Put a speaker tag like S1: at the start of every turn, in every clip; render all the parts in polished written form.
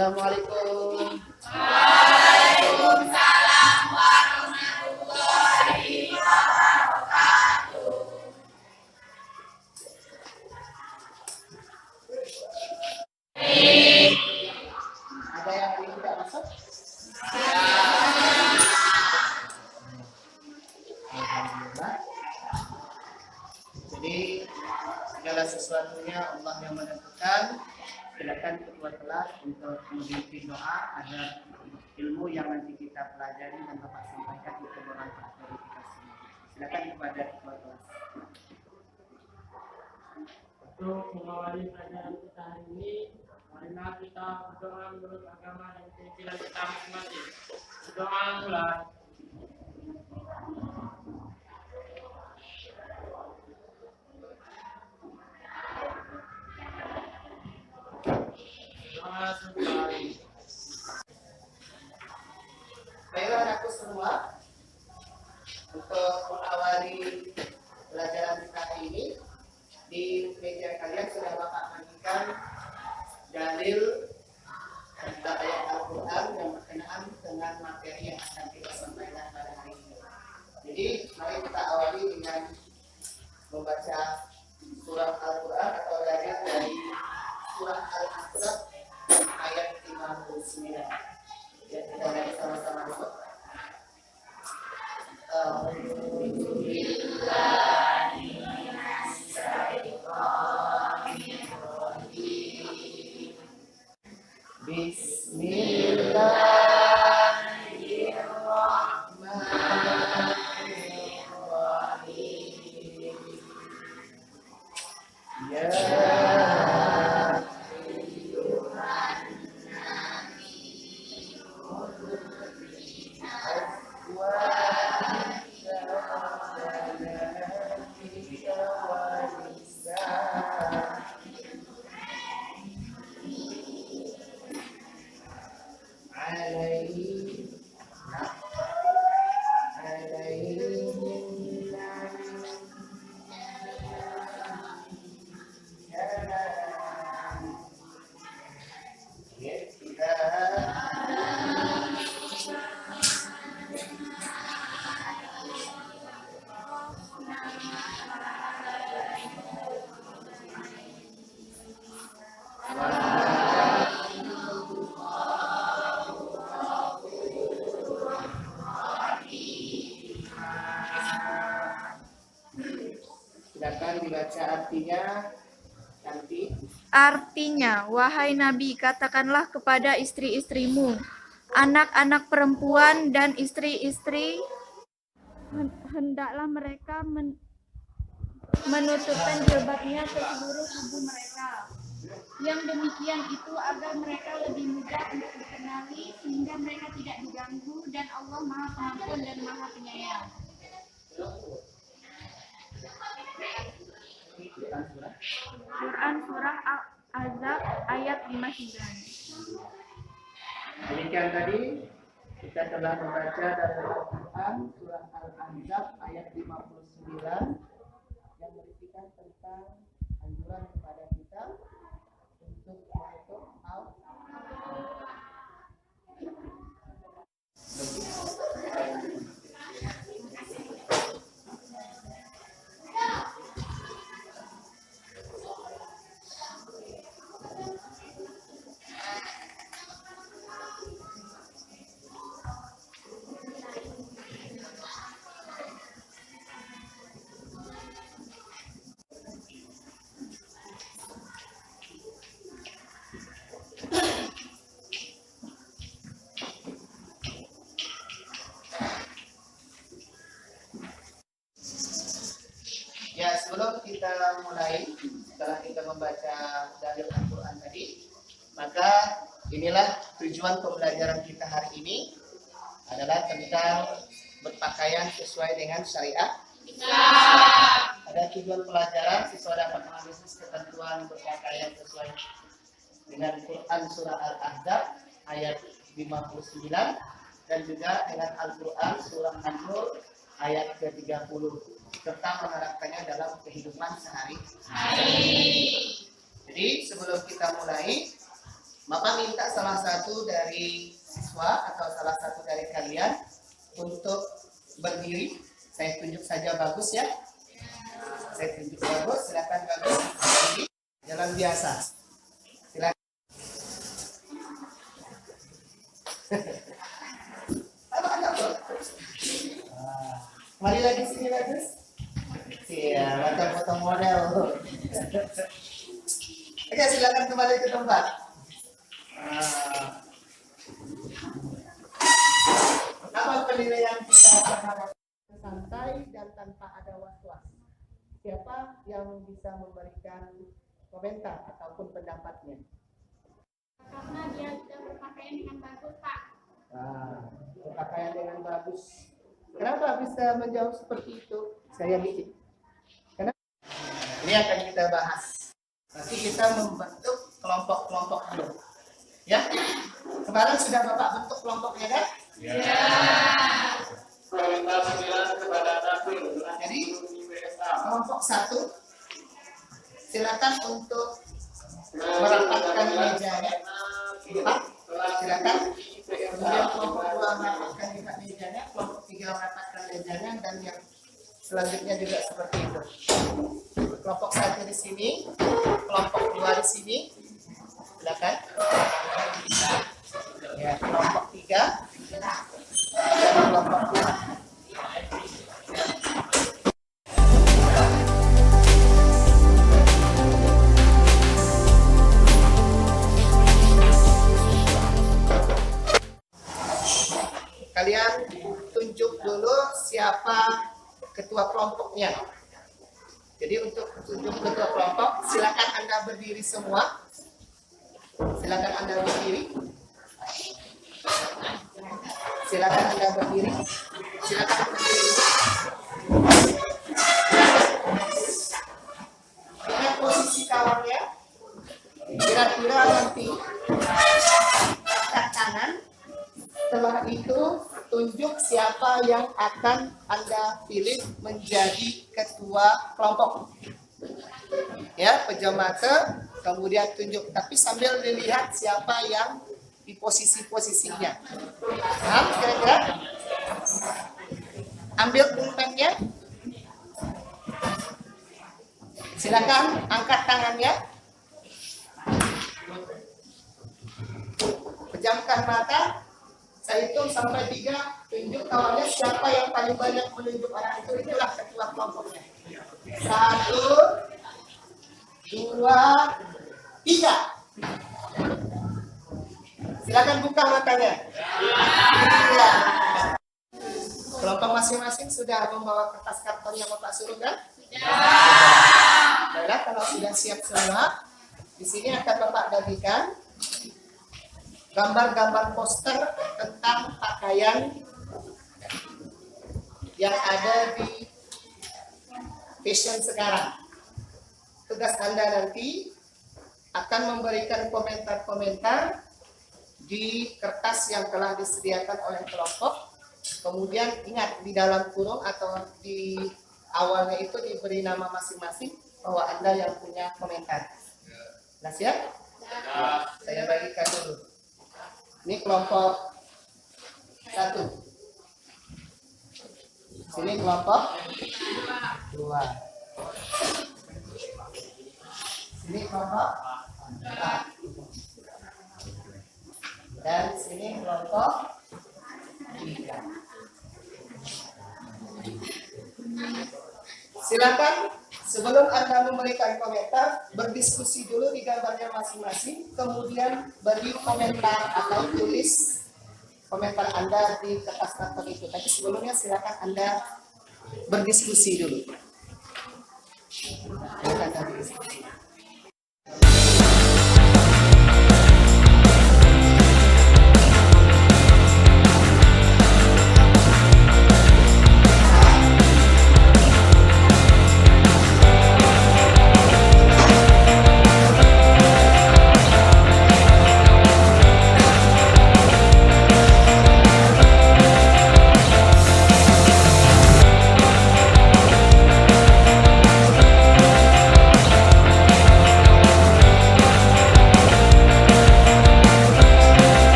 S1: Assalamualaikum.
S2: Waalaikumsalam warahmatullahi wabarakatuh.
S1: Ada yang tidak masuk? Alhamdulillah. Jadi segala sesuatunya Allah yang menentukan. Silakan ketua kelas untuk memimpin doa agar ilmu yang nanti kita pelajari dan Bapak sampaikan itu bermanfaat bagi kita semua. Silakan kepada ketua kelas.
S3: Untuk mengawali pelajaran kita hari ini, marilah kita berdoa menurut agama dan keyakinan kita masing-masing. Berdoa mulai. Doa selesai.
S1: Baiklah anakku semua, untuk mengawali pelajaran kita ini, di meja kalian sudah Bapak bagikan dalil serta ayat Al-Quran yang berkenaan dengan materi yang akan kita sampaikan pada hari ini. Jadi mari kita awali dengan membaca surah Al-Quran atau dalil dari surah Al-Ahzab ayat 59. Ya, kita baca sama-sama dulu. Bismillahirrahmanirrahim. Ya silakan dibaca artinya nanti.
S4: Artinya, wahai Nabi, katakanlah kepada istri-istrimu, anak-anak perempuan dan istri-istri, hendaklah mereka menutupkan jilbabnya ke seluruh tubuh mereka. Yang demikian itu agar mereka lebih mudah untuk dikenali, sehingga mereka tidak diganggu, dan Allah Maha Pengampun dan Maha Penyayang. Quran Surah Al-Ahzab ayat 59.
S1: Demikian tadi kita telah membaca dari Al-Quran surah Al-Ahzab ayat 59 yang berisikan tentang anjuran kepada kita untuk menutup aurat. Ya, sebelum kita mulai, setelah kita membaca dalil Al-Quran tadi, maka inilah tujuan pembelajaran kita hari ini adalah tentang berpakaian sesuai dengan syariat. Ada tujuan pelajaran siswa dapat mengambil ketentuan berpakaian sesuai dengan Quran surah Al-Ahzab ayat 59 dan juga dengan Al-Quran surah An-Nur ayat ke-30 serta menerapkannya dalam kehidupan sehari-hari. Jadi sebelum kita mulai, Bapak minta salah satu dari siswa atau salah satu dari kalian untuk berdiri. Saya tunjuk saja bagus ya. Saya tunjuk bagus, silakan bagus. Berdiri. Jalan biasa. Silakan. Mari lagi sini bagus. Iya, macam foto model. Oke, silakan kembali ke tempat. Apa penilaian kita terhadap santai dan tanpa ada was-was? Siapa yang bisa memberikan komentar ataupun pendapatnya?
S4: Karena dia sudah berpakaian dengan bagus, Pak.
S1: Berpakaian dengan bagus. Kenapa bisa menjawab seperti itu? Saya dikit. Karena ini akan kita bahas. Nanti kita membentuk kelompok-kelompok dulu. Ya, kemarin sudah Bapak bentuk kelompoknya kan?
S3: Ya. Perintah 9 kepada Nabi.
S1: Jadi kelompok 1 silakan untuk merapatkan mejanya. Silakan. Kemudian kelompok 2 merapatkan mejanya, kelompok 3 merapatkan mejanya, dan yang selanjutnya juga seperti itu. Kelompok 1 di sini, kelompok 2 di sini. Silakan. Ya, kelompok 3 dan kelompok 4. Kalian tunjuk dulu siapa ketua kelompoknya. Jadi untuk tunjuk ketua kelompok, silakan Anda berdiri semua. Silakan Anda berdiri. Silakan Anda berdiri. Silakan berdiri. Lihat posisi kawannya. Kira-kira nanti angkat tangan. Setelah itu tunjuk siapa yang akan Anda pilih menjadi ketua kelompok. Ya, pejam mata, kemudian tunjuk. Tapi sambil dilihat siapa yang di posisi-posisinya. Nah, kira-kira ambil pulpennya. Silakan angkat tangannya. Pejamkan mata. Saya hitung sampai 3, tunjuk kawannya siapa yang paling banyak menunjuk orang itu, itulah ketua kelompoknya. 1, 2, 3. Silakan buka matanya. Ya. Kelompok masing-masing sudah membawa kertas karton yang Bapak suruh kan? Baiklah, kalau sudah siap semua, di sini akan Bapak bagikan gambar-gambar poster tentang pakaian yang ada di fashion sekarang. Tugas Anda nanti akan memberikan komentar-komentar di kertas yang telah disediakan oleh kelompok. Kemudian ingat, di dalam kurung atau di awalnya itu diberi nama masing-masing bahwa Anda yang punya komentar. Nah, siap? Saya bagikan dulu. Ini kelompok 1. Sini kelompok 2. Sini kelompok 4. Dan sini kelompok 3. Silakan sebelum Anda memberikan komentar, berdiskusi dulu di gambarnya masing-masing, kemudian beri komentar atau tulis komentar Anda di kertas karton itu. Tapi sebelumnya silakan Anda berdiskusi dulu. Anda berdiskusi.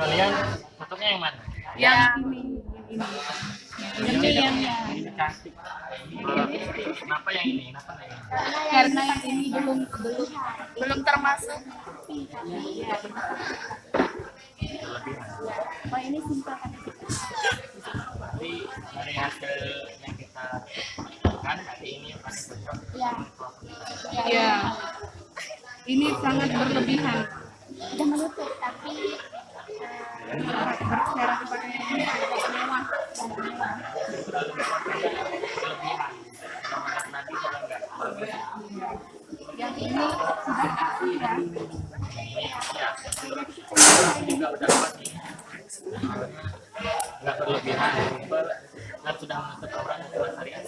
S3: kalian fotonya yang mana?
S4: Yang ini yang
S3: Ini cantik. Kenapa yang ini? Kenapa yang ini?
S4: karena yang ini belum termasuk. Oh ini simpel kan?
S3: Berarti dari hasil yang kita lakukan hari ini yang paling cocok.
S4: Ya.
S5: Ya, ini sangat berlebihan.
S4: Udah menutup tapi
S5: Cara pakainya ini agak mewah.
S3: Kelebihan. Kalau anak Nabi kalau enggak.
S5: Yang ini sudah asli ya.
S3: Juga udah pasti. Enggak berlebihan, simple, dan sudah menutup orang yang syariat.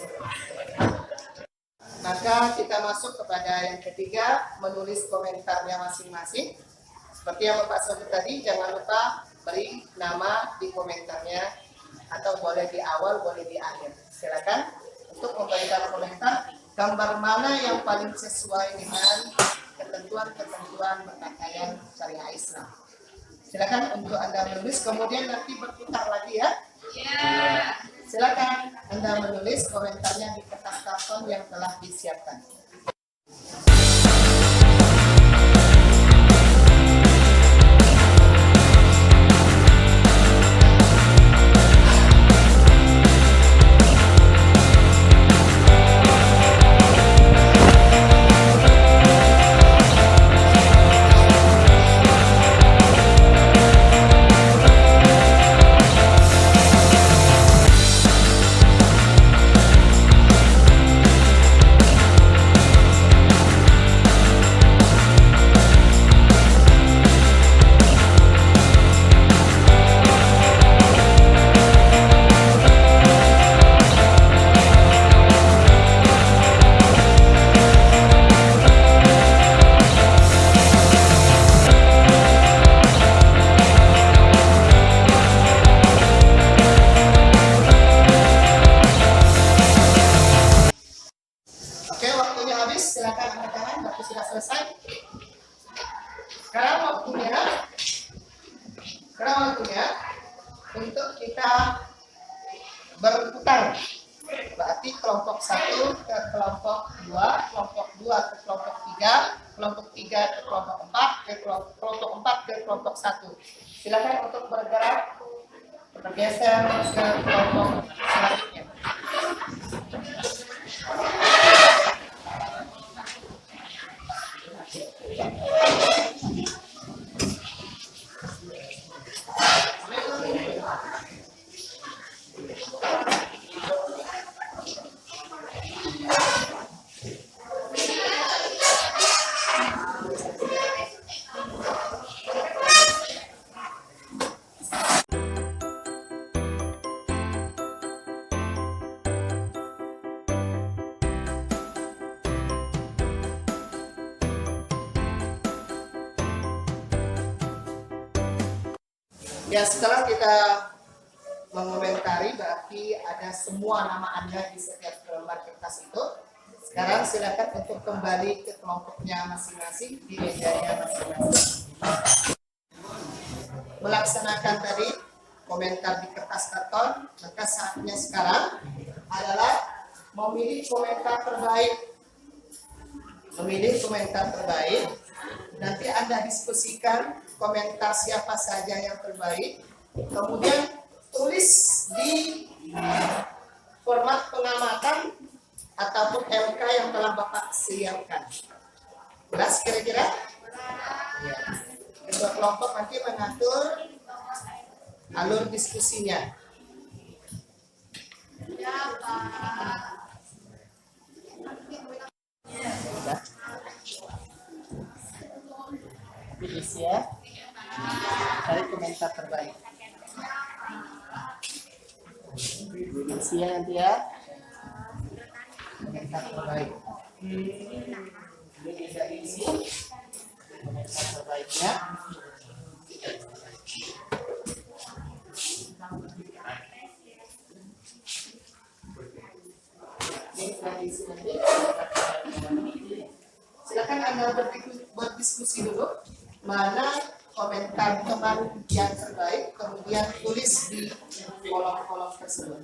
S1: Maka kita masuk kepada yang ketiga, menulis komentarnya masing-masing. Seperti yang Bapak sebut tadi, jangan lupa beri nama di komentarnya, atau boleh di awal, boleh di akhir. Silakan untuk memberikan komentar gambar mana yang paling sesuai dengan ketentuan-ketentuan berpakaian syariah Islam. Silakan untuk Anda menulis, kemudian nanti berputar lagi ya. Silakan Anda menulis komentarnya di kertas karton yang telah disiapkan. Oke, waktunya habis. Silakan angkat tangan. Waktu sudah selesai. Sekarang waktunya untuk kita berputar. Berarti kelompok 1 ke kelompok 2, kelompok 2 ke kelompok 3, kelompok 3 ke kelompok 4, kelompok 4 ke kelompok 1. Silakan untuk bergerak, bergeser ke kelompok selanjutnya. Ya, setelah kita mengomentari berarti ada semua nama Anda di setiap lembar kertas itu. Sekarang silakan untuk kembali ke kelompoknya masing-masing, di mejanya masing-masing. Melaksanakan tadi komentar di kertas karton, maka saatnya sekarang adalah memilih komentar terbaik. Memilih komentar terbaik. Nanti Anda diskusikan komentar siapa saja yang terbaik. Kemudian tulis di format pengamatan ataupun LK yang telah Bapak siapkan. Jelas kira-kira? Ya. Kedua kelompok nanti mengatur alur diskusinya. Ya, Pak. Ya. Isi ya. Cari komentar terbaik. Isi ya nanti ya. Komentar terbaik. Ini bisa diisi komentar terbaiknya. Ini sudah diisi nanti. Silakan Anda berdiskusi dulu. Mana komentar teman yang terbaik, kemudian tulis di kolom-kolom tersebut.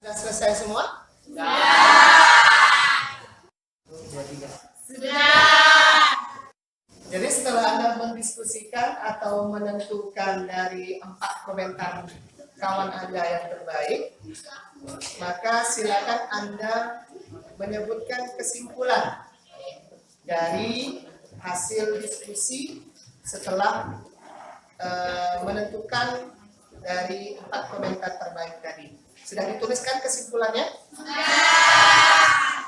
S1: Sudah selesai semua? Jadi setelah Anda mendiskusikan atau menentukan dari 4 komentar kawan Anda yang terbaik, maka silakan Anda menyebutkan kesimpulan dari hasil diskusi setelah menentukan dari 4 komentar terbaik tadi. Sudah dituliskan kesimpulannya?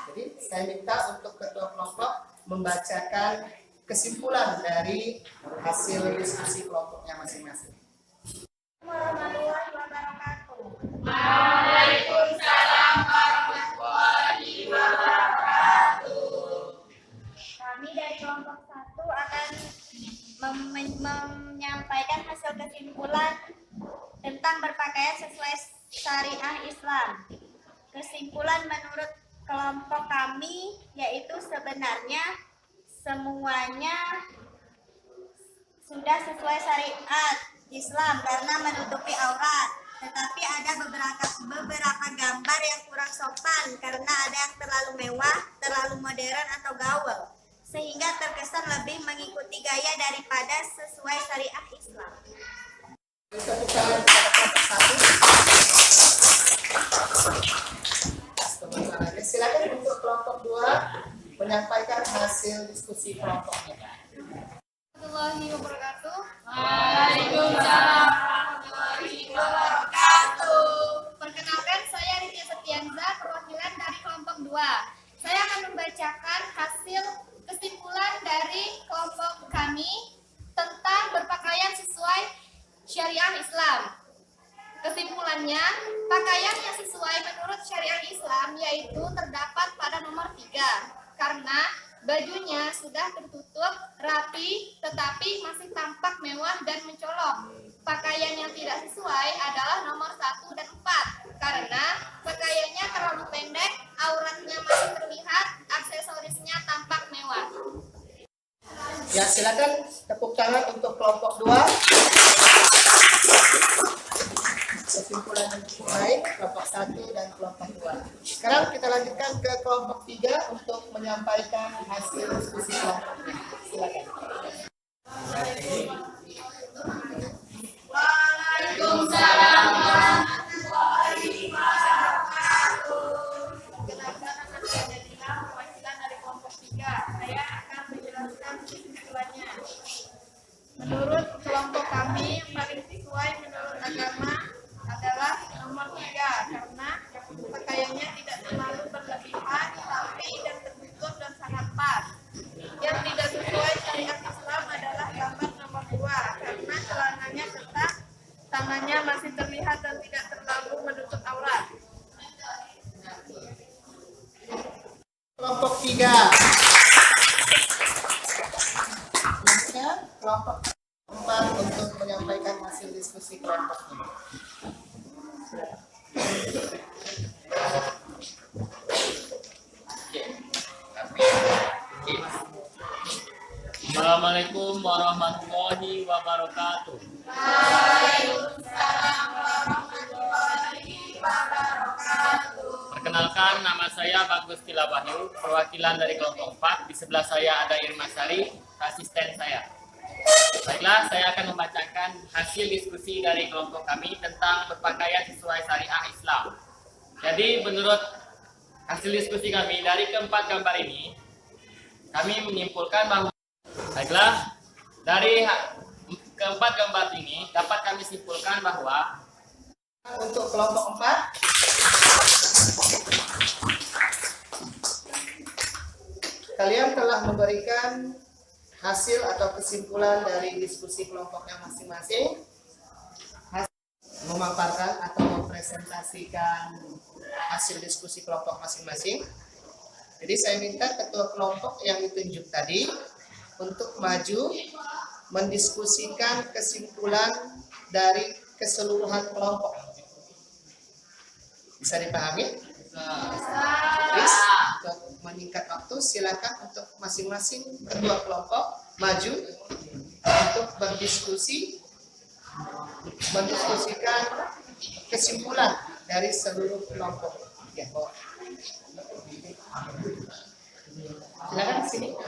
S1: Jadi saya minta untuk ketua kelompok membacakan kesimpulan dari hasil diskusi kelompoknya masing-masing.
S4: Warahmatullahi wabarakatuh.
S2: Waalaikumsalam warahmatullahi wabarakatuh.
S4: Kami dari kelompok 1 akan menyampaikan hasil kesimpulan tentang berpakaian sesuai syariah Islam. Kesimpulan menurut kelompok kami yaitu sebenarnya semuanya sudah sesuai syariat Islam karena menutupi aurat. Tetapi ada beberapa gambar yang kurang sopan karena ada yang terlalu mewah, terlalu modern atau gaul, sehingga terkesan lebih mengikuti gaya daripada sesuai syariah Islam.
S1: Tepuk tangan kepada kelompok 1. Silakan untuk kelompok 2 menyampaikan hasil diskusi kelompoknya.
S4: Warahmatullahi wabarakatuh.
S2: Waalaikumsalam warahmatullahi wabarakatuh.
S4: Perkenalkan, saya Ritya Setianza, perwakilan dari kelompok 2. Saya akan membacakan hasil kesimpulan dari kelompok kami tentang berpakaian sesuai syariah Islam. Kesimpulannya, pakaian yang sesuai menurut syariah Islam yaitu terdapat pada nomor 3, karena bajunya sudah tertutup rapi tetapi masih tampak mewah dan mencolok. Pakaian yang tidak sesuai adalah nomor 1 dan 4, karena pakaiannya terlalu pendek, auratnya masih terlihat, aksesorisnya tampak mewah.
S1: Ya, silakan tepuk tangan untuk kelompok 2. Kesimpulan yang cukup baik, kelompok 1 dan kelompok 2. Sekarang kita lanjutkan ke kelompok 3 untuk menyampaikan hasil diskusi kelompoknya. Silakan.
S2: Waalaikumsalam warahmatullahi wabarakatuh.
S5: Perkenalkan, nama saya Nadila, perwakilan dari kelompok 3. Saya akan menjelaskan kesimpulannya. Menurut kelompok kami, yang paling sesuai menurut agama adalah nomor 3, karena pakaiannya tidak terlalu berlebihan, rapi dan tertutup dan sangat pas. Yang tidak sesuai syariat Islam adalah gambar nomor 2, karena celananya ketat, tangannya masih terlihat dan tidak terlalu menutup aurat.
S1: Kelompok 3. Selanjutnya kelompok 4 untuk menyampaikan hasil diskusi kelompoknya.
S3: Assalamualaikum warahmatullahi wabarakatuh.
S2: Waalaikumsalam warahmatullahi wabarakatuh.
S3: Perkenalkan, nama saya Bagus Tila Wahyu, perwakilan dari kelompok 4. Di sebelah saya ada Irma Sari, asisten saya. Baiklah, saya akan membacakan hasil diskusi dari kelompok kami tentang berpakaian sesuai syariah Islam. Jadi, menurut hasil diskusi kami dari keempat gambar ini, kami menyimpulkan bahwa dari keempat gambar ini dapat kami simpulkan bahwa
S1: Untuk kelompok 4, kalian telah memberikan hasil atau kesimpulan dari diskusi kelompoknya masing-masing, memaparkan atau mempresentasikan hasil diskusi kelompok masing-masing. Jadi saya minta ketua kelompok yang ditunjuk tadi untuk maju mendiskusikan kesimpulan dari keseluruhan kelompok. Bisa dipahami? Please, untuk meningkat waktu silakan untuk masing-masing ketua kelompok maju untuk mendiskusikan kesimpulan dari seluruh kelompok. Ya, bawa. Silakan sini.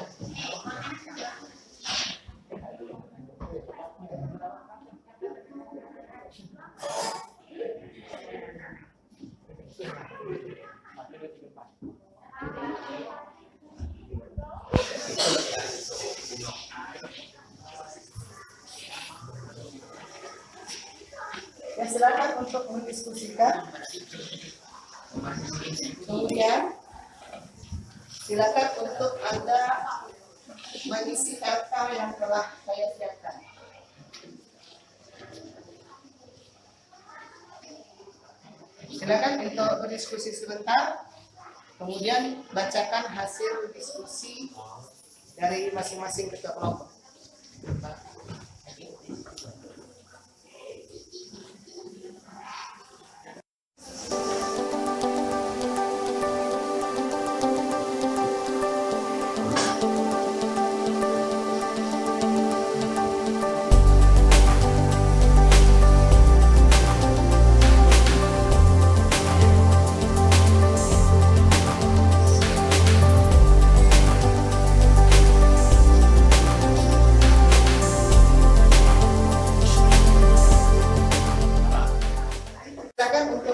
S1: Ya, silakan untuk mendiskusikan. Kemudian silakan untuk Anda mengisi RK yang telah saya siapkan. Silakan untuk berdiskusi sebentar. Kemudian bacakan hasil diskusi dari masing-masing ketua kelompok.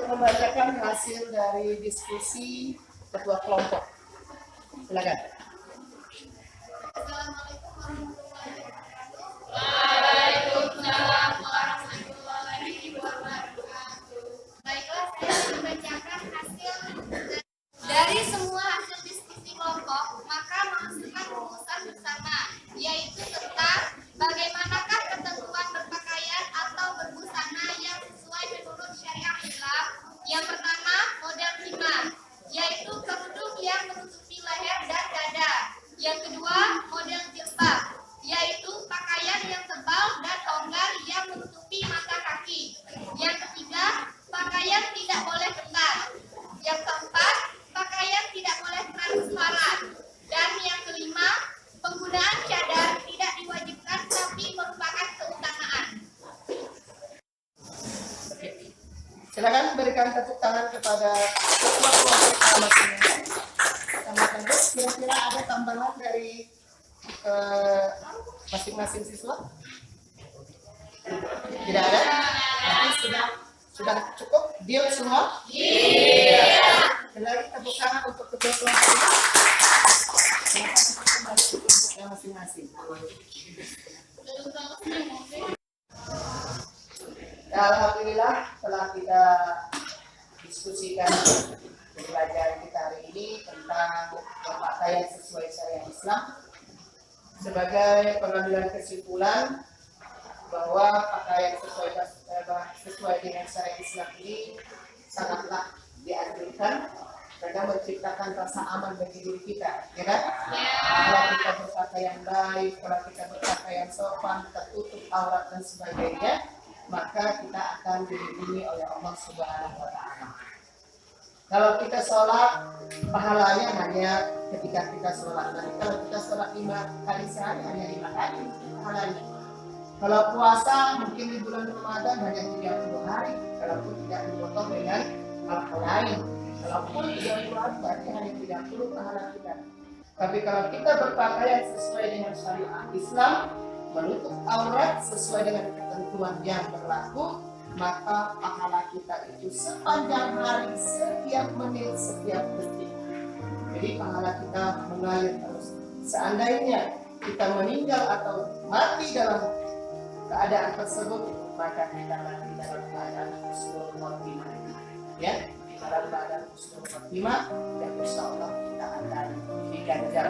S1: Membacakan hasil dari diskusi ketua kelompok. Silakan.
S2: Waalaikumsalam warahmatullahi wabarakatuh. Baiklah, saya akan membacakan hasil dari semua hasil diskusi kelompok, maka menghasilkan rumusan bersama, yaitu tentang bagaimanakah ketentuan berpakaian atau berbusana yang sesuai menurut syariat Islam. Yang pertama, model khimar, yaitu kerudung yang menutupi leher dan dada. Yang kedua, model jilbab, yaitu pakaian yang tebal dan longgar yang menutupi mata kaki. Yang ketiga, pakaian tidak boleh ketat. Yang keempat, pakaian tidak boleh transparan. Dan yang kelima, penggunaan cadar tidak diwajibkan tapi merupakan keutamaan.
S1: Silakan berikan tepuk tangan kepada ketua kelompok masing-masing. Kira-kira ada tambahan dari masing-masing siswa? Tidak ada? Berarti sudah cukup? Deal semua? Iya. Lagi tepuk tangan untuk ketua kelompok ini. Kembali ke kelompoknya masing-masing. Alhamdulillah setelah kita diskusikan pembelajaran kita hari ini tentang berpakaian sesuai syariat Islam, sebagai pengambilan kesimpulan bahwa pakaian sesuai dengan syariat Islam ini sangatlah dianjurkan karena menciptakan rasa aman bagi diri kita, ya kan? Kalau kita berpakaian baik, kalau kita berpakaian sopan, tertutup aurat dan sebagainya, maka kita akan dilindungi oleh Allah Subhanahu wa Ta'ala. Kalau kita sholat, pahalanya hanya ketika kita sholat. Nanti kalau kita sholat 5 kali sehari, hanya 5 kali pahalanya. Kalau puasa, mungkin di bulan Ramadan hanya 30 hari, kalaupun tidak dipotong dengan hal lain. Kalaupun 30 hari, berarti hanya 30 pahala kita. Tapi kalau kita berpakaian sesuai dengan syariat Islam, menutup aurat sesuai dengan ketentuan yang berlaku, maka pahala kita itu sepanjang hari, setiap menit, setiap detik. Jadi pahala kita mengalir terus. Seandainya kita meninggal atau mati dalam keadaan tersebut, maka kita mati dalam keadaan husnul khotimah. Ya, dalam keadaan husnul khotimah, dan insya Allah kita akan diganjar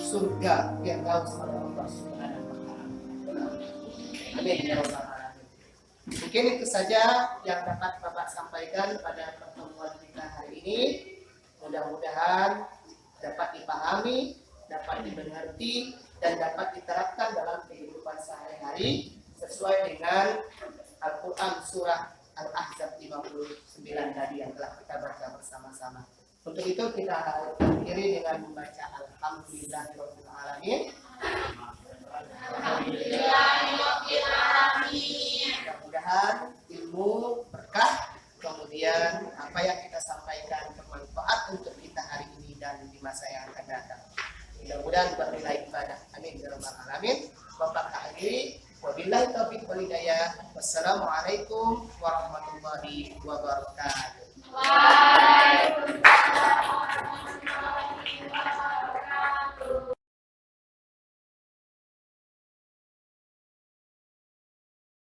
S1: surga yang jauh sama Allah Allah Subhanahu wa taala. Amin ya rabbal alamin. Mungkin itu saja yang dapat Bapak sampaikan pada pertemuan kita hari ini. Mudah-mudahan dapat dipahami, dapat dimengerti, dan dapat diterapkan dalam kehidupan sehari-hari sesuai dengan Al-Quran Surah Al-Ahzab 59 tadi yang telah kita baca bersama-sama. Untuk itu kita akhiri dengan membaca Alhamdulillahirabbil alamin. Mudah-mudahan ilmu berkah, kemudian apa yang kita sampaikan bermanfaat untuk kita hari ini dan di masa yang akan datang. Mudah-mudahan bernilai ibadah. Amin ya rabbal alamin. Bapak akhiri. Wabillahi taufiq wal hidayah. Wassalamualaikum warahmatullahi wabarakatuh.